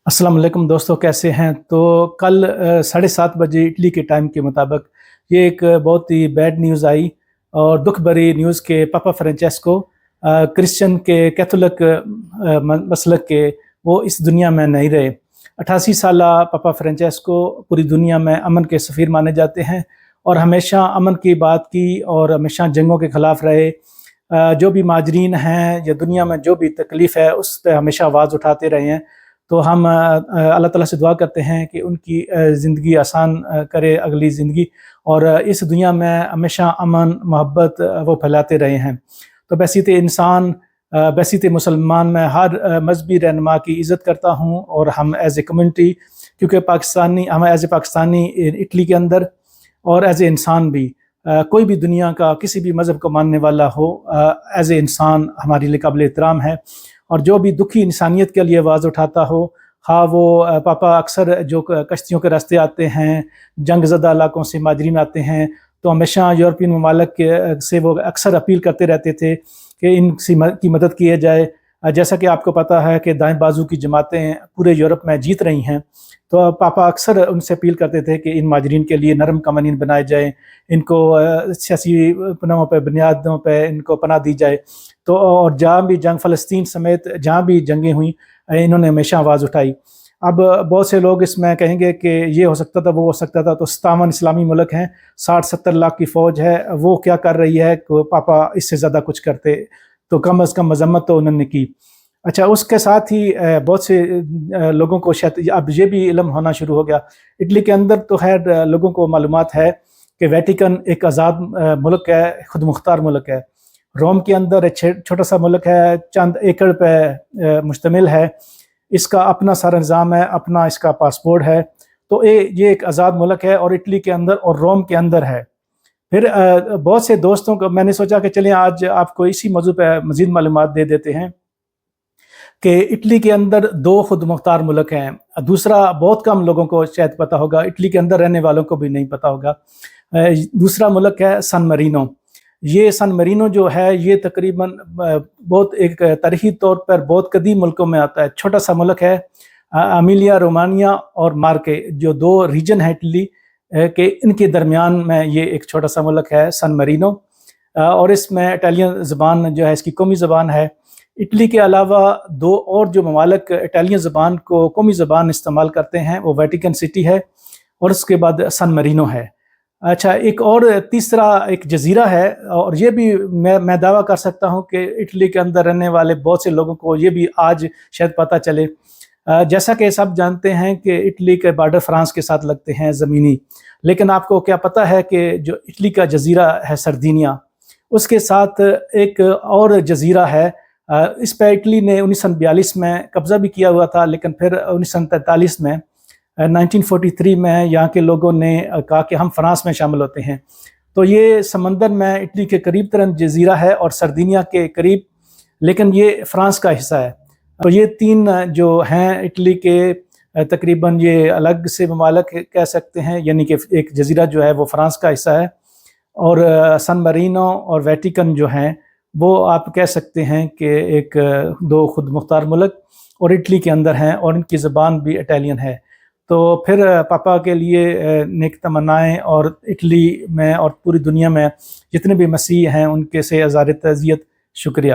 अस्सलाम वालेकुम दोस्तों, कैसे हैं? तो कल 7:30 बजे इटली के टाइम के मुताबिक ये एक बहुत ही बैड न्यूज़ आई और दुख भरी न्यूज़ के पापा फ्रांचेस्को क्रिश्चियन के कैथोलिक मसलक के वो इस दुनिया में नहीं रहे। 88 साला पापा फ्रांचेस्को पूरी दुनिया में अमन के सफ़ीर माने जाते हैं और हमेशा अमन की बात की और हमेशा जंगों के ख़िलाफ़ रहे। जो भी माजरीन हैं या दुनिया में जो भी तकलीफ़ है उस पर हमेशा आवाज़ उठाते रहे हैं। तो हम अल्लाह ताला से दुआ करते हैं कि उनकी ज़िंदगी आसान करे अगली ज़िंदगी और इस दुनिया में हमेशा अमन मोहब्बत वो फैलाते रहे हैं। तो बैसीत इंसान बैसीत मुसलमान मैं हर मजहबी रहनुमा की इज़्ज़त करता हूँ और हम एज़ ए कम्युनिटी, क्योंकि हम एज़ ए पाकिस्तानी इटली के अंदर और एज़ ए इंसान भी कोई भी दुनिया का किसी भी मज़हब को मानने वाला हो एज़ ए इंसान हमारे लिए काबिल एहतराम है। और जो भी दुखी इंसानियत के लिए आवाज़ उठाता हो, हाँ वो पापा अक्सर जो कश्तियों के रास्ते आते हैं, जंग ज़दा इलाकों से माजरीन आते हैं, तो हमेशा यूरोपियन ममालिक से वो अक्सर अपील करते रहते थे कि की मदद की जाए। जैसा कि आपको पता है कि दाएं बाजू की जमातें पूरे यूरोप में जीत रही हैं, तो पापा अक्सर उनसे अपील करते थे कि इन माजरीन के लिए नरम कवानीन बनाए जाएँ, इनको सियासी पनाहों पर बुनियादों पर इनको पनाह दी जाए। तो और जहाँ भी जंग फ़लस्तीन समेत जहाँ भी जंगें हुई इन्होंने हमेशा आवाज़ उठाई। अब बहुत से लोग इसमें कहेंगे कि ये हो सकता था, वो हो सकता था, तो 57 इस्लामी मुल्क हैं, 60-70 लाख की फ़ौज है, वो क्या कर रही है कि पापा इससे ज़्यादा कुछ करते, तो कम अज़ कम मज़म्मत तो उन्होंने की। अच्छा, उसके साथ ही बहुत से लोगों को शायद अब ये भी इल्म होना शुरू हो गया। इटली के अंदर तो खैर लोगों को मालूमात है कि वेटिकन एक आज़ाद मुल्क है, खुद मुख्तार मुल्क है। रोम के अंदर एक छोटा सा मुल्क है, चंद एकड़ पे मुश्तमिल है, इसका अपना सारा निज़ाम है, अपना इसका पासपोर्ट है। तो ये एक आज़ाद मुल्क है और इटली के अंदर और रोम के अंदर है। फिर बहुत से दोस्तों को मैंने सोचा कि चलिए आज आपको इसी मौजू पे मज़ीद मालूमात दे देते हैं कि इटली के अंदर 2 खुद मुख्तार मुल्क हैं। दूसरा बहुत कम लोगों को शायद पता होगा, इटली के अंदर रहने वालों को भी नहीं पता होगा। दूसरा मुल्क है सान मरीनो। ये सान मरीनो जो है ये तकरीबन बहुत एक तारीख़ी तौर पर बहुत कदीम मुल्कों में आता है। छोटा सा मुल्क है, एमिलिया रोमानिया और मार्के जो 2 रीजन है इटली के, इनके दरमियान में ये एक छोटा सा मुल्क है सान मरीनो। और इसमें इटालियन ज़बान जो है इसकी कौमी ज़बान है। इटली के अलावा 2 और जो ममालिक इटालियन ज़बान को कौमी ज़बान इस्तेमाल करते हैं वो वेटिकन सिटी है और उसके बाद सान मरीनो है। अच्छा, एक और तीसरा एक जज़ीरा है और ये भी मैं दावा कर सकता हूँ कि इटली के अंदर रहने वाले बहुत से लोगों को ये भी आज शायद पता चले। जैसा कि सब जानते हैं कि इटली के बॉर्डर फ्रांस के साथ लगते हैं ज़मीनी, लेकिन आपको क्या पता है कि जो इटली का जज़ीरा है सरदीनिया, उसके साथ एक और जज़ीरा है। इस पर इटली ने 1942 में कब्ज़ा भी किया हुआ था, लेकिन फिर 1943 में 1943 में यहाँ के लोगों ने कहा कि हम फ्रांस में शामिल होते हैं। तो ये समंदर में इटली के करीब तरीन जज़ीरा है और सरदीनिया के करीब, लेकिन ये फ्रांस का हिस्सा है। तो ये 3 जो हैं इटली के तकरीबन ये अलग से ममालिक कह सकते हैं, यानी कि एक जज़ीरा जो है वो फ्रांस का हिस्सा है और सान मरीनो और वेटिकन जो हैं वो आप कह सकते हैं कि एक 2 खुद मुख्तार मुल्क और इटली के अंदर हैं और इनकी ज़बान भी इटालियन है। तो फिर पापा के लिए नेक तमन्नाएँ और इटली में और पूरी दुनिया में जितने भी मसीह हैं उनके से इज़हार तज़ियत, शुक्रिया।